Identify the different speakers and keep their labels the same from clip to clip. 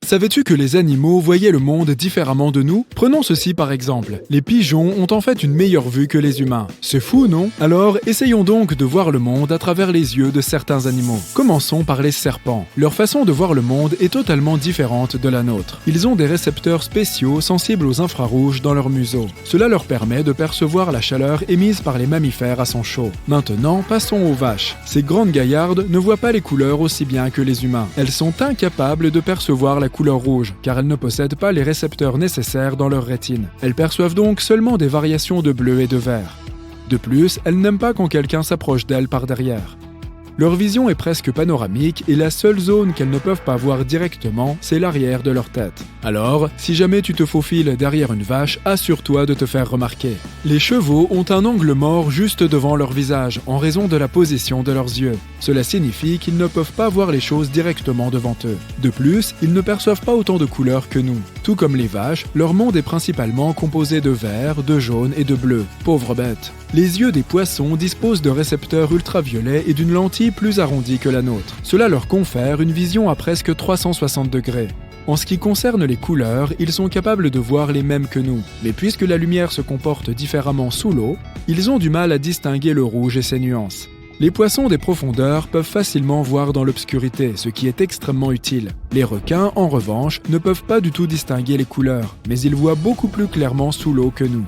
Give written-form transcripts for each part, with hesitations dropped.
Speaker 1: Savais-tu que les animaux voyaient le monde différemment de nous? Prenons ceci par exemple. Les pigeons ont en fait une meilleure vue que les humains. C'est fou, non? Alors, essayons donc de voir le monde à travers les yeux de certains animaux. Commençons par les serpents. Leur façon de voir le monde est totalement différente de la nôtre. Ils ont des récepteurs spéciaux sensibles aux infrarouges dans leur museau. Cela leur permet de percevoir la chaleur émise par les mammifères à son chaud. Maintenant, passons aux vaches. Ces grandes gaillardes ne voient pas les couleurs aussi bien que les humains. Elles sont incapables de percevoir la couleur rouge, car elles ne possèdent pas les récepteurs nécessaires dans leur rétine. Elles perçoivent donc seulement des variations de bleu et de vert. De plus, elles n'aiment pas quand quelqu'un s'approche d'elles par derrière. Leur vision est presque panoramique et la seule zone qu'elles ne peuvent pas voir directement, c'est l'arrière de leur tête. Alors, si jamais tu te faufiles derrière une vache, assure-toi de te faire remarquer. Les chevaux ont un angle mort juste devant leur visage, en raison de la position de leurs yeux. Cela signifie qu'ils ne peuvent pas voir les choses directement devant eux. De plus, ils ne perçoivent pas autant de couleurs que nous. Tout comme les vaches, leur monde est principalement composé de vert, de jaune et de bleu. Pauvres bêtes. Les yeux des poissons disposent de récepteurs ultraviolets et d'une lentille plus arrondie que la nôtre. Cela leur confère une vision à presque 360 degrés. En ce qui concerne les couleurs, ils sont capables de voir les mêmes que nous. Mais puisque la lumière se comporte différemment sous l'eau, ils ont du mal à distinguer le rouge et ses nuances. Les poissons des profondeurs peuvent facilement voir dans l'obscurité, ce qui est extrêmement utile. Les requins, en revanche, ne peuvent pas du tout distinguer les couleurs, mais ils voient beaucoup plus clairement sous l'eau que nous.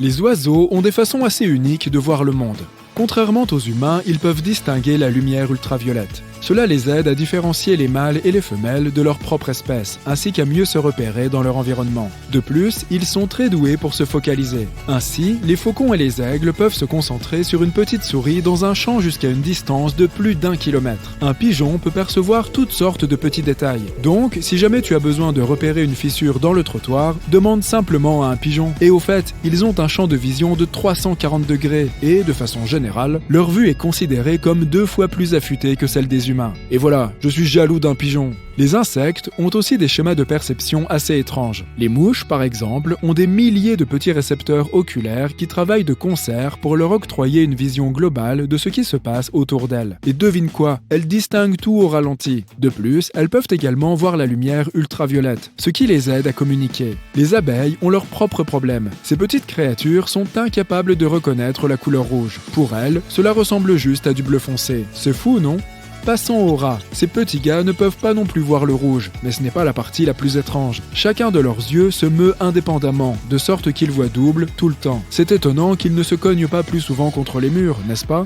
Speaker 1: Les oiseaux ont des façons assez uniques de voir le monde. Contrairement aux humains, ils peuvent distinguer la lumière ultraviolette. Cela les aide à différencier les mâles et les femelles de leur propre espèce, ainsi qu'à mieux se repérer dans leur environnement. De plus, ils sont très doués pour se focaliser. Ainsi, les faucons et les aigles peuvent se concentrer sur une petite souris dans un champ jusqu'à une distance de plus d'1 kilomètre. Un pigeon peut percevoir toutes sortes de petits détails. Donc, si jamais tu as besoin de repérer une fissure dans le trottoir, demande simplement à un pigeon. Et au fait, ils ont un champ de vision de 340 degrés et, de façon générale, leur vue est considérée comme 2 fois plus affûtée que celle des humains. Et voilà, je suis jaloux d'un pigeon. Les insectes ont aussi des schémas de perception assez étranges. Les mouches, par exemple, ont des milliers de petits récepteurs oculaires qui travaillent de concert pour leur octroyer une vision globale de ce qui se passe autour d'elles. Et devine quoi? Elles distinguent tout au ralenti. De plus, elles peuvent également voir la lumière ultraviolette, ce qui les aide à communiquer. Les abeilles ont leurs propres problèmes. Ces petites créatures sont incapables de reconnaître la couleur rouge. Pour elles, cela ressemble juste à du bleu foncé. C'est fou, non? Passons aux rats. Ces petits gars ne peuvent pas non plus voir le rouge, mais ce n'est pas la partie la plus étrange. Chacun de leurs yeux se meut indépendamment, de sorte qu'ils voient double tout le temps. C'est étonnant qu'ils ne se cognent pas plus souvent contre les murs, n'est-ce pas?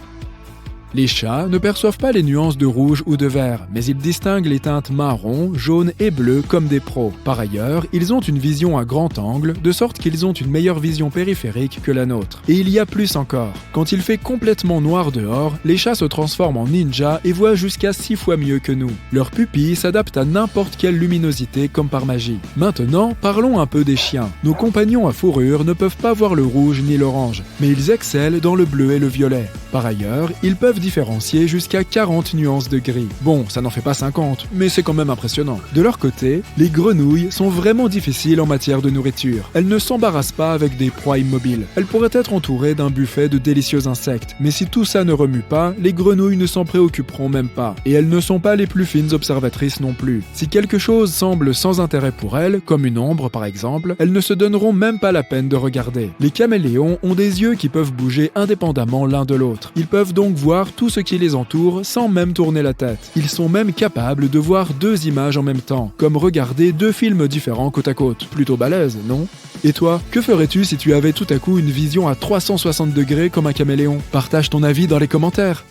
Speaker 1: Les chats ne perçoivent pas les nuances de rouge ou de vert, mais ils distinguent les teintes marron, jaune et bleu comme des pros. Par ailleurs, ils ont une vision à grand angle, de sorte qu'ils ont une meilleure vision périphérique que la nôtre. Et il y a plus encore. Quand il fait complètement noir dehors, les chats se transforment en ninjas et voient jusqu'à 6 fois mieux que nous. Leurs pupilles s'adaptent à n'importe quelle luminosité comme par magie. Maintenant, parlons un peu des chiens. Nos compagnons à fourrure ne peuvent pas voir le rouge ni l'orange, mais ils excellent dans le bleu et le violet. Par ailleurs, ils peuvent différencier jusqu'à 40 nuances de gris. Bon, ça n'en fait pas 50, mais c'est quand même impressionnant. De leur côté, les grenouilles sont vraiment difficiles en matière de nourriture. Elles ne s'embarrassent pas avec des proies immobiles. Elles pourraient être entourées d'un buffet de délicieux insectes, mais si tout ça ne remue pas, les grenouilles ne s'en préoccuperont même pas. Et elles ne sont pas les plus fines observatrices non plus. Si quelque chose semble sans intérêt pour elles, comme une ombre par exemple, elles ne se donneront même pas la peine de regarder. Les caméléons ont des yeux qui peuvent bouger indépendamment l'un de l'autre. Ils peuvent donc voir tout ce qui les entoure sans même tourner la tête. Ils sont même capables de voir 2 images en même temps, comme regarder 2 films différents côte à côte. Plutôt balèze, non? Et toi, que ferais-tu si tu avais tout à coup une vision à 360 degrés comme un caméléon? Partage ton avis dans les commentaires.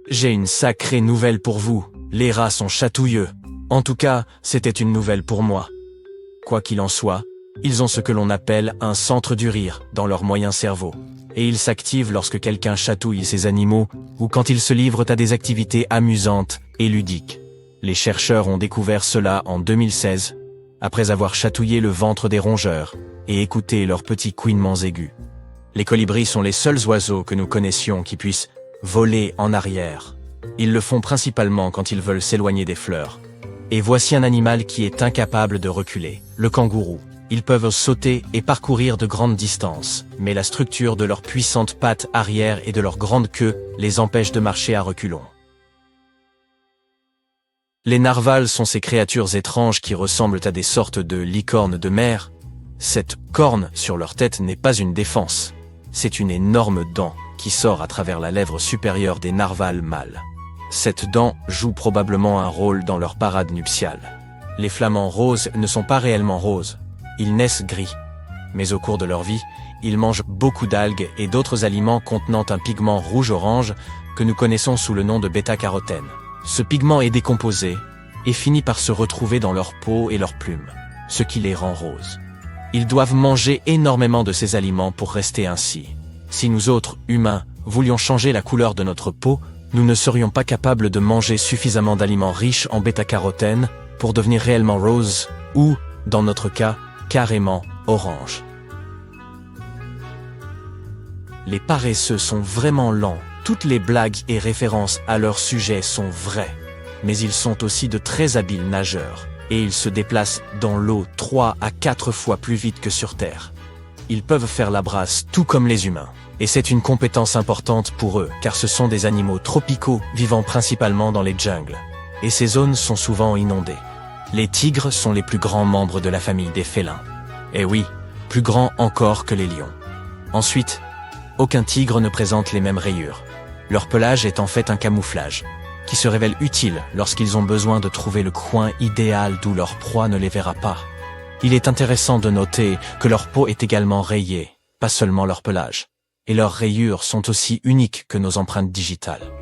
Speaker 2: J'ai une sacrée nouvelle pour vous. Les rats sont chatouilleux. En tout cas, c'était une nouvelle pour moi. Quoi qu'il en soit, ils ont ce que l'on appelle un centre du rire dans leur moyen cerveau. Et ils s'activent lorsque quelqu'un chatouille ces animaux ou quand ils se livrent à des activités amusantes et ludiques. Les chercheurs ont découvert cela en 2016, après avoir chatouillé le ventre des rongeurs et écouté leurs petits couinements aigus. Les colibris sont les seuls oiseaux que nous connaissions qui puissent voler en arrière. Ils le font principalement quand ils veulent s'éloigner des fleurs. Et voici un animal qui est incapable de reculer, le kangourou. Ils peuvent sauter et parcourir de grandes distances, mais la structure de leurs puissantes pattes arrière et de leur grande queue les empêche de marcher à reculons. Les narvals sont ces créatures étranges qui ressemblent à des sortes de licornes de mer. Cette corne sur leur tête n'est pas une défense. C'est une énorme dent qui sort à travers la lèvre supérieure des narvals mâles. Cette dent joue probablement un rôle dans leur parade nuptiale. Les flamants roses ne sont pas réellement roses, ils naissent gris. Mais au cours de leur vie, ils mangent beaucoup d'algues et d'autres aliments contenant un pigment rouge-orange que nous connaissons sous le nom de bêta-carotène. Ce pigment est décomposé et finit par se retrouver dans leur peau et leurs plumes, ce qui les rend roses. Ils doivent manger énormément de ces aliments pour rester ainsi. Si nous autres, humains, voulions changer la couleur de notre peau, nous ne serions pas capables de manger suffisamment d'aliments riches en bêta-carotène pour devenir réellement roses ou, dans notre cas, carrément orange. Les paresseux sont vraiment lents. Toutes les blagues et références à leur sujet sont vraies. Mais ils sont aussi de très habiles nageurs, et ils se déplacent dans l'eau 3 à 4 fois plus vite que sur Terre. Ils peuvent faire la brasse tout comme les humains. Et c'est une compétence importante pour eux, car ce sont des animaux tropicaux vivant principalement dans les jungles. Et ces zones sont souvent inondées. Les tigres sont les plus grands membres de la famille des félins. Et oui, plus grands encore que les lions. Ensuite, aucun tigre ne présente les mêmes rayures. Leur pelage est en fait un camouflage, qui se révèle utile lorsqu'ils ont besoin de trouver le coin idéal d'où leur proie ne les verra pas. Il est intéressant de noter que leur peau est également rayée, pas seulement leur pelage. Et leurs rayures sont aussi uniques que nos empreintes digitales.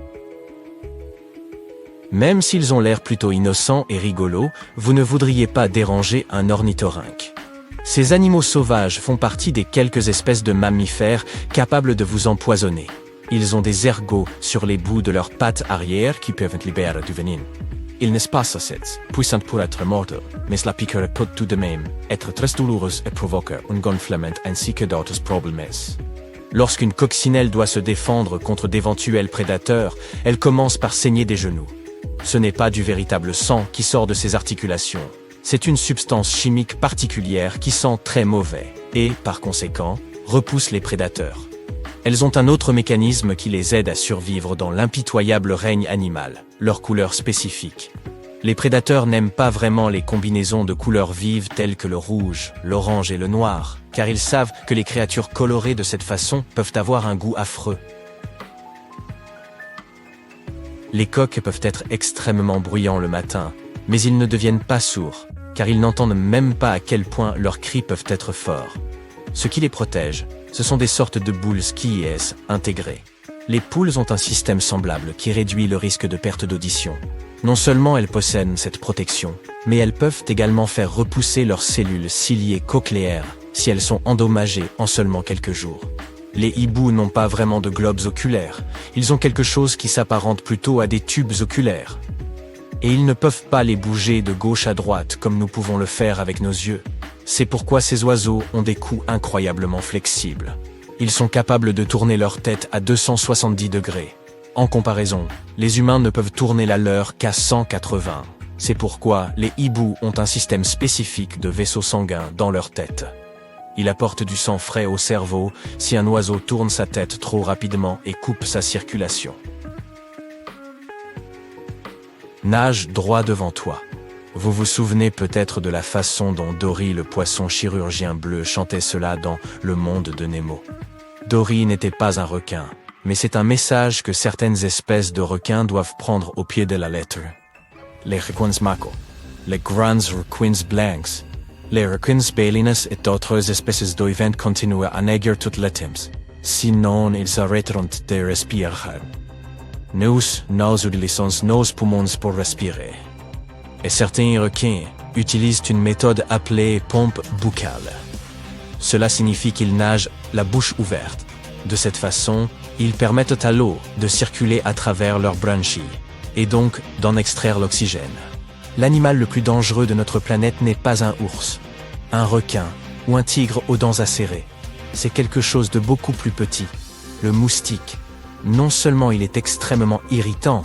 Speaker 2: Même s'ils ont l'air plutôt innocents et rigolos, vous ne voudriez pas déranger un ornithorynque. Ces animaux sauvages font partie des quelques espèces de mammifères capables de vous empoisonner. Ils ont des ergots sur les bouts de leurs pattes arrière qui peuvent libérer du venin. Ils n'est pas assez puissants pour être mortels, mais la piqûre peut tout de même être très douloureuse et provoquer un gonflement ainsi que d'autres problèmes. Lorsqu'une coccinelle doit se défendre contre d'éventuels prédateurs, elle commence par saigner des genoux. Ce n'est pas du véritable sang qui sort de ses articulations. C'est une substance chimique particulière qui sent très mauvais et, par conséquent, repousse les prédateurs. Elles ont un autre mécanisme qui les aide à survivre dans l'impitoyable règne animal, leur couleur spécifique. Les prédateurs n'aiment pas vraiment les combinaisons de couleurs vives telles que le rouge, l'orange et le noir, car ils savent que les créatures colorées de cette façon peuvent avoir un goût affreux. Les coqs peuvent être extrêmement bruyants le matin, mais ils ne deviennent pas sourds, car ils n'entendent même pas à quel point leurs cris peuvent être forts. Ce qui les protège, ce sont des sortes de boules skies intégrées. Les poules ont un système semblable qui réduit le risque de perte d'audition. Non seulement elles possèdent cette protection, mais elles peuvent également faire repousser leurs cellules ciliées cochléaires si elles sont endommagées en seulement quelques jours. Les hiboux n'ont pas vraiment de globes oculaires, ils ont quelque chose qui s'apparente plutôt à des tubes oculaires. Et ils ne peuvent pas les bouger de gauche à droite comme nous pouvons le faire avec nos yeux. C'est pourquoi ces oiseaux ont des coups incroyablement flexibles. Ils sont capables de tourner leur tête à 270 degrés. En comparaison, les humains ne peuvent tourner la leur qu'à 180. C'est pourquoi les hiboux ont un système spécifique de vaisseaux sanguins dans leur tête. Il apporte du sang frais au cerveau si un oiseau tourne sa tête trop rapidement et coupe sa circulation. Nage droit devant toi. Vous vous souvenez peut-être de la façon dont Dory le poisson chirurgien bleu chantait cela dans Le Monde de Nemo. Dory n'était pas un requin, mais c'est un message que certaines espèces de requins doivent prendre au pied de la lettre. Les requins mako, les grands requins blancs, les requins baleines et d'autres espèces doivent continuer à nager toutes les temps, sinon ils arrêteront de respirer. Nous utilisons nos poumons pour respirer. Et certains requins utilisent une méthode appelée pompe buccale. Cela signifie qu'ils nagent la bouche ouverte. De cette façon, ils permettent à l'eau de circuler à travers leurs branchies, et donc d'en extraire l'oxygène. L'animal le plus dangereux de notre planète n'est pas un ours, un requin ou un tigre aux dents acérées. C'est quelque chose de beaucoup plus petit, le moustique. Non seulement il est extrêmement irritant,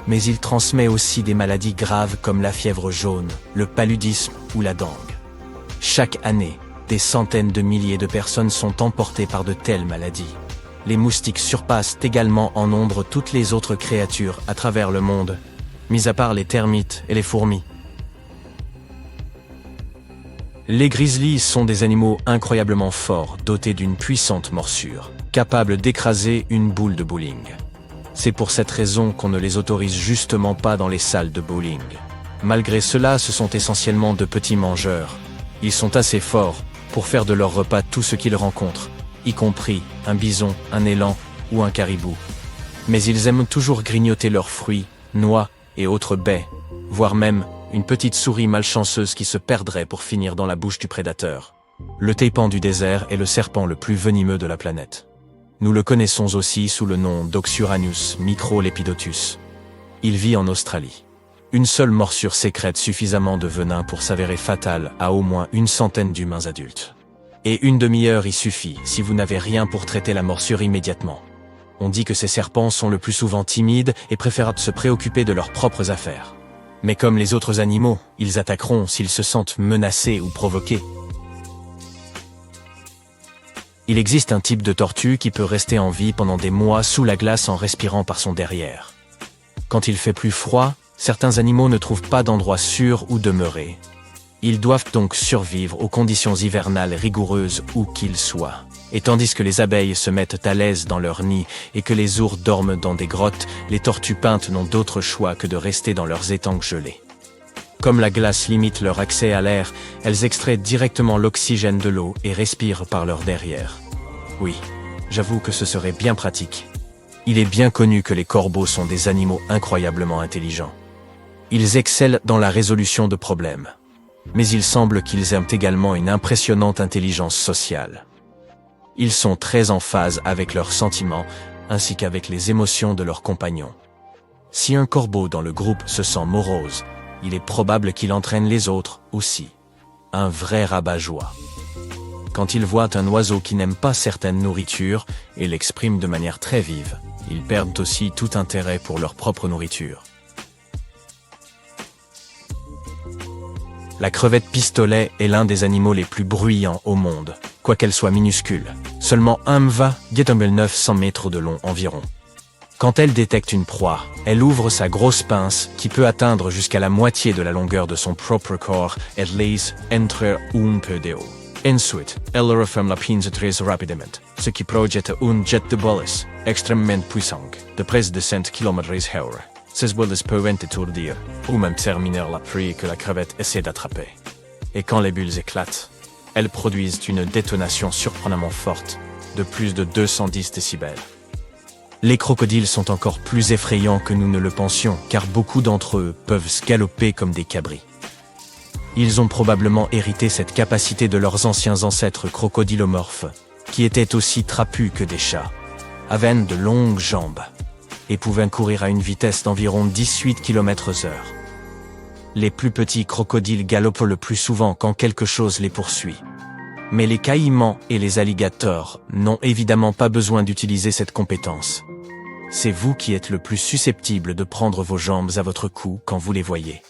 Speaker 2: mais il transmet aussi des maladies graves comme la fièvre jaune, le paludisme ou la dengue. Chaque année, des centaines de milliers de personnes sont emportées par de telles maladies. Les moustiques surpassent également en nombre toutes les autres créatures à travers le monde. mis à part les termites et les fourmis. Les grizzlies sont des animaux incroyablement forts, dotés d'une puissante morsure, capables d'écraser une boule de bowling. C'est pour cette raison qu'on ne les autorise justement pas dans les salles de bowling. Malgré cela, ce sont essentiellement de petits mangeurs. Ils sont assez forts pour faire de leur repas tout ce qu'ils rencontrent, y compris un bison, un élan ou un caribou. Mais ils aiment toujours grignoter leurs fruits, noix et autres baies, voire même une petite souris malchanceuse qui se perdrait pour finir dans la bouche du prédateur. Le taipan du désert est le serpent le plus venimeux de la planète. Nous le connaissons aussi sous le nom d'Oxuranius microlepidotus. Il vit en Australie. Une seule morsure sécrète suffisamment de venin pour s'avérer fatale à au moins une centaine d'humains adultes. Et une demi-heure y suffit si vous n'avez rien pour traiter la morsure immédiatement. On dit que ces serpents sont le plus souvent timides et préfèrent se préoccuper de leurs propres affaires. Mais comme les autres animaux, ils attaqueront s'ils se sentent menacés ou provoqués. Il existe un type de tortue qui peut rester en vie pendant des mois sous la glace en respirant par son derrière. Quand il fait plus froid, certains animaux ne trouvent pas d'endroit sûr où demeurer. Ils doivent donc survivre aux conditions hivernales rigoureuses où qu'ils soient. Et tandis que les abeilles se mettent à l'aise dans leur nid et que les ours dorment dans des grottes, les tortues peintes n'ont d'autre choix que de rester dans leurs étangs gelés. Comme la glace limite leur accès à l'air, elles extraient directement l'oxygène de l'eau et respirent par leur derrière. Oui, j'avoue que ce serait bien pratique. Il est bien connu que les corbeaux sont des animaux incroyablement intelligents. Ils excellent dans la résolution de problèmes. Mais il semble qu'ils aiment également une impressionnante intelligence sociale. Ils sont très en phase avec leurs sentiments, ainsi qu'avec les émotions de leurs compagnons. Si un corbeau dans le groupe se sent morose, il est probable qu'il entraîne les autres aussi. Un vrai rabat-joie. Quand ils voient un oiseau qui n'aime pas certaines nourritures et l'exprime de manière très vive, ils perdent aussi tout intérêt pour leur propre nourriture. La crevette pistolet est l'un des animaux les plus bruyants au monde, quoiqu'elle soit minuscule. Seulement un mva get 900 mètres de long environ. Quand elle détecte une proie, elle ouvre sa grosse pince qui peut atteindre jusqu'à la moitié de la longueur de son propre corps et laisse entrer un peu d'eau. Ensuite, elle referme la pince très rapidement, ce qui projette un jet de balles extrêmement puissant, de près de 100 km/h. Ces balles peuvent étourdir, ou même terminer la proie que la crevette essaie d'attraper. Et quand les bulles éclatent, elles produisent une détonation surprenamment forte, de plus de 210 décibels. Les crocodiles sont encore plus effrayants que nous ne le pensions, car beaucoup d'entre eux peuvent se galoper comme des cabris. Ils ont probablement hérité cette capacité de leurs anciens ancêtres crocodilomorphes, qui étaient aussi trapus que des chats, avaient de longues jambes, et pouvaient courir à une vitesse d'environ 18 km/h. Les plus petits crocodiles galopent le plus souvent quand quelque chose les poursuit. Mais les caïmans et les alligators n'ont évidemment pas besoin d'utiliser cette compétence. C'est vous qui êtes le plus susceptible de prendre vos jambes à votre cou quand vous les voyez.